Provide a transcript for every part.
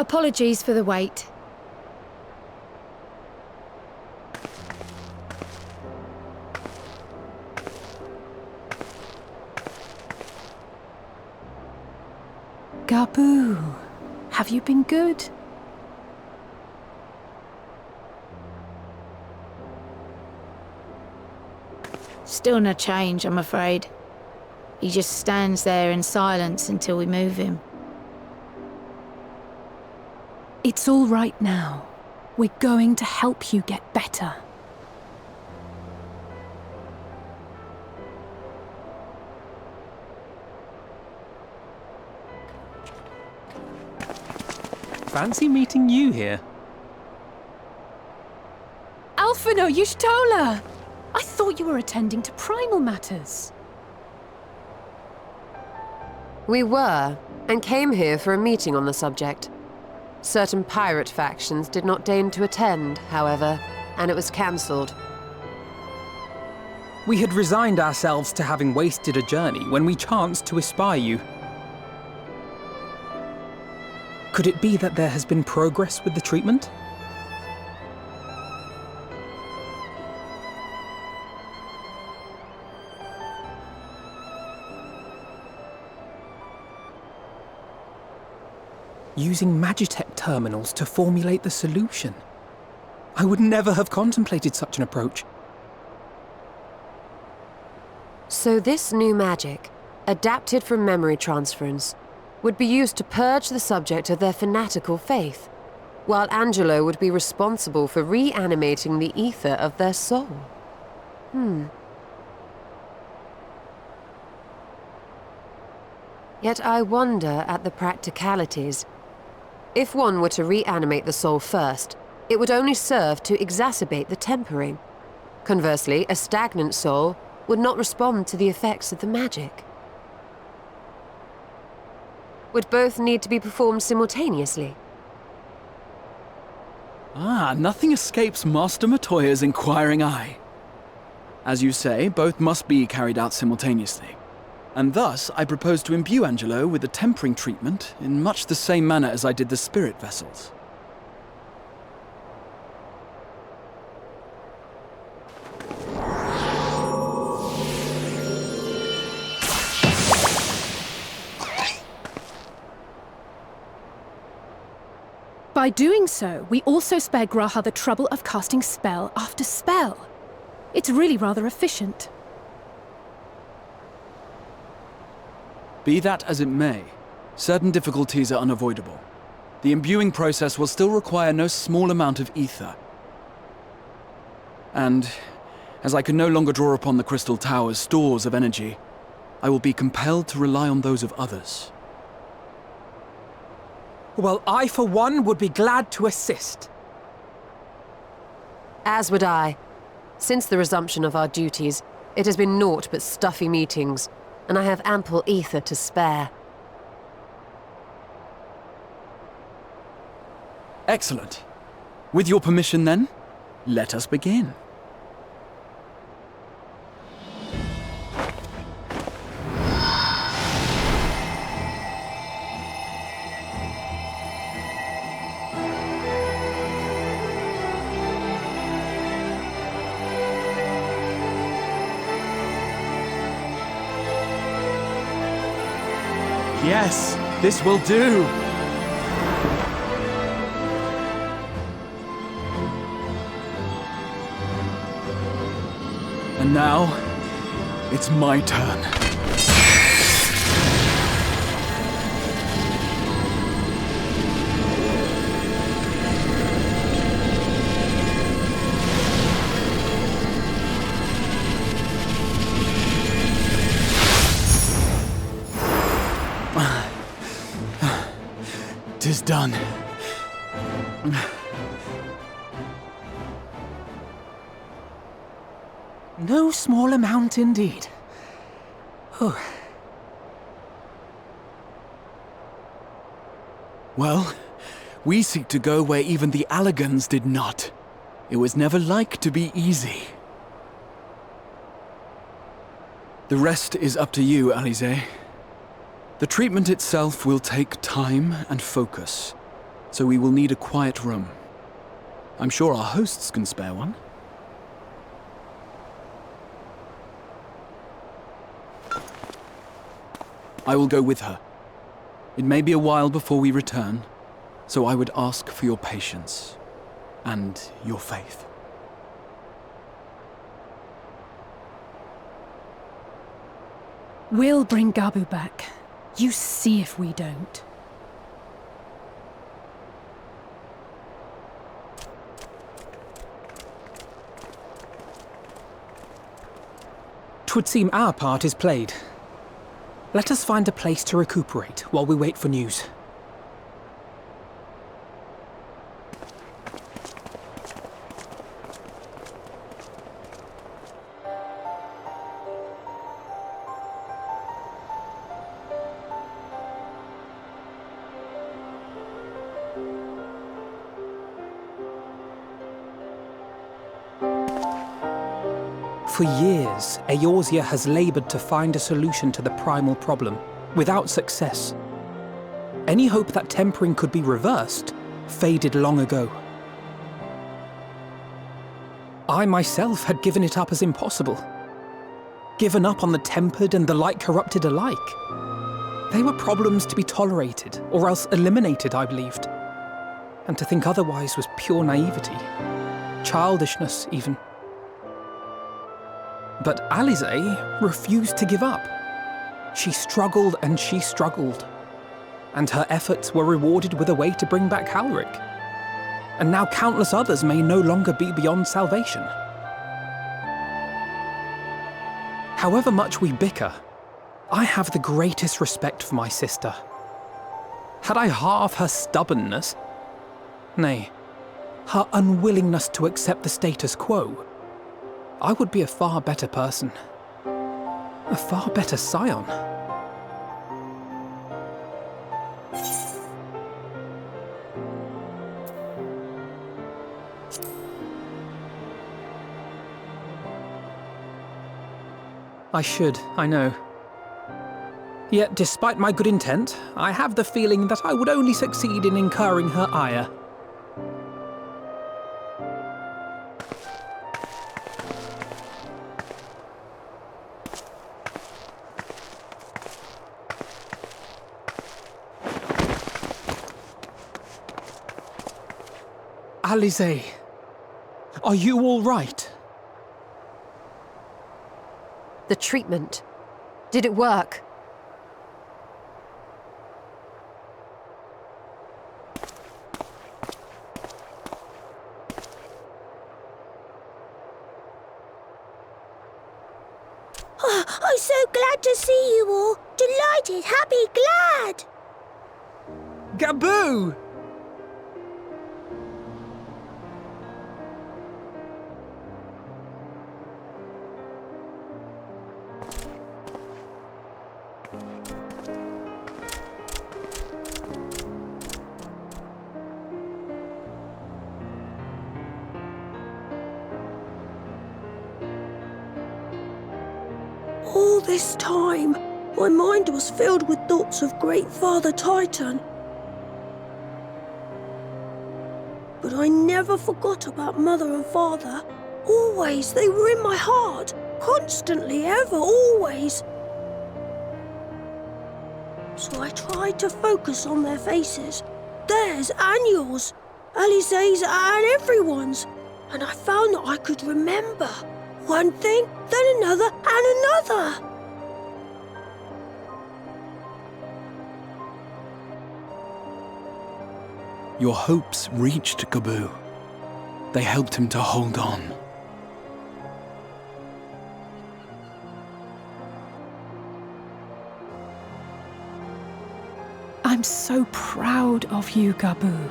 Apologies for the wait. Gaboo, have you been good? Still no change, I'm afraid. He just stands there in silence until we move him. It's all right now. We're going to help you get better. Fancy meeting you here. Alphino Yushtola! I thought you were attending to primal matters. We were, and came here for a meeting on the subject. Certain pirate factions did not deign to attend, however, and it was cancelled. We had resigned ourselves to having wasted a journey when we chanced to espy you. Could it be that there has been progress with the treatment? Using Magitech terminals to formulate the solution. I would never have contemplated such an approach. So this new magic, adapted from memory transference, would be used to purge the subject of their fanatical faith, while Angelo would be responsible for reanimating the ether of their soul. Yet I wonder at the practicalities. If one were to reanimate the soul first, it would only serve to exacerbate the tempering. Conversely, a stagnant soul would not respond to the effects of the magic. Would both need to be performed simultaneously? Nothing escapes Master Matoya's inquiring eye. As you say, both must be carried out simultaneously. And thus, I propose to imbue Angelo with the tempering treatment in much the same manner as I did the spirit vessels. By doing so, we also spare Graha the trouble of casting spell after spell. It's really rather efficient. Be that as it may, certain difficulties are unavoidable. The imbuing process will still require no small amount of ether. And, as I can no longer draw upon the Crystal Tower's stores of energy, I will be compelled to rely on those of others. Well, I for one would be glad to assist. As would I. Since the resumption of our duties, it has been naught but stuffy meetings, and I have ample ether to spare. Excellent. With your permission then, let us begin. Yes, this will do. And now, it's my turn. Tis done. No small amount indeed. Well, we seek to go where even the Alligans did not. It was never like to be easy. The rest is up to you, Alisaie. The treatment itself will take time and focus. so we will need a quiet room. I'm sure our hosts can spare one. I will go with her. It may be a while before we return, so I would ask for your patience and your faith. We'll bring Gabu back. You see if we don't. Twould seem our part is played. Let us find a place to recuperate while we wait for news. For years, Eorzea has laboured to find a solution to the primal problem, without success. Any hope that tempering could be reversed faded long ago. I myself had given it up as impossible. Given up on the tempered and the light-corrupted alike. They were problems to be tolerated, or else eliminated, I believed. And to think otherwise was pure naivety. Childishness, even. But Alisaie refused to give up. She struggled and she struggled. And her efforts were rewarded with a way to bring back Halric. And now countless others may no longer be beyond salvation. However much we bicker, I have the greatest respect for my sister. Had I half her stubbornness, nay, her unwillingness to accept the status quo, I would be a far better person. A far better scion. I should, I know. Yet, despite my good intent, I have the feeling that I would only succeed in incurring her ire. Alisaie, are you all right? The treatment. Did it work? Oh, I'm so glad to see you all. Delighted, happy, glad. Gaboo! All this time, my mind was filled with thoughts of Great Father Titan. But I never forgot about Mother and Father. Always, they were in my heart. Constantly, ever, always. So I tried to focus on their faces. Theirs and yours. Alisaie's and everyone's. And I found that I could remember. One thing, then another, and another. Your hopes reached Gaboo. They helped him to hold on. I'm so proud of you, Gaboo.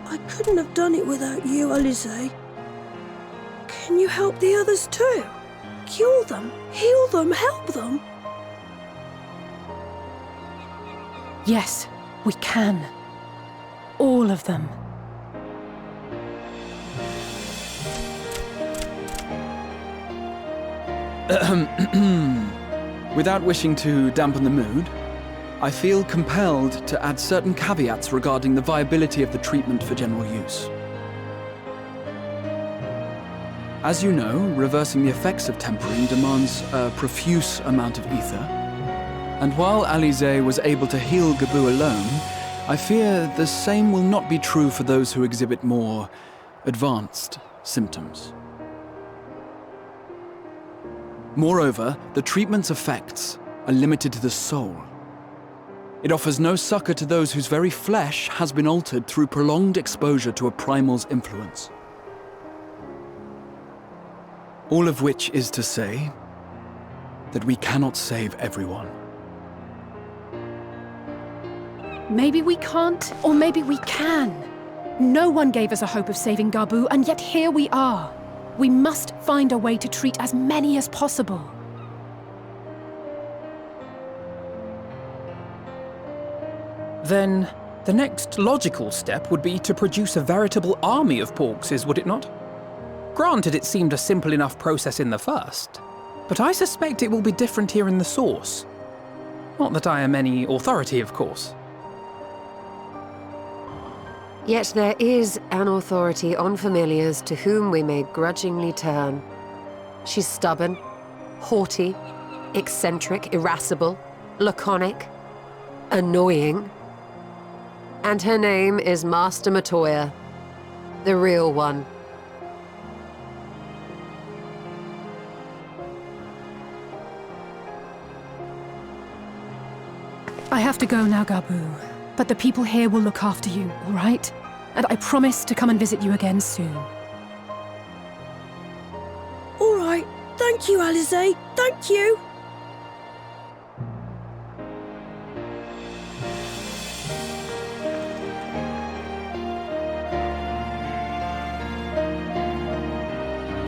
I couldn't have done it without you, Alisaie. Can you help the others too? Cure them, heal them, help them? Yes, we can. All of them. Without wishing to dampen the mood, I feel compelled to add certain caveats regarding the viability of the treatment for general use. As you know, reversing the effects of tempering demands a profuse amount of ether. And while Alisaie was able to heal Gabu alone, I fear the same will not be true for those who exhibit more advanced symptoms. Moreover, the treatment's effects are limited to the soul. It offers no succor to those whose very flesh has been altered through prolonged exposure to a primal's influence. All of which is to say that we cannot save everyone. Maybe we can't, or maybe we can. No one gave us a hope of saving Gabu, and yet here we are. We must find a way to treat as many as possible. Then, the next logical step would be to produce a veritable army of porkses, would it not? Granted, it seemed a simple enough process in the first, but I suspect it will be different here in the source. Not that I am any authority, of course. Yet there is an authority on familiars to whom we may grudgingly turn. She's stubborn, haughty, eccentric, irascible, laconic, annoying. And her name is Master Matoya, the real one. I have to go now, Gabu. But the people here will look after you, all right? And I promise to come and visit you again soon. All right. Thank you, Alisaie. Thank you.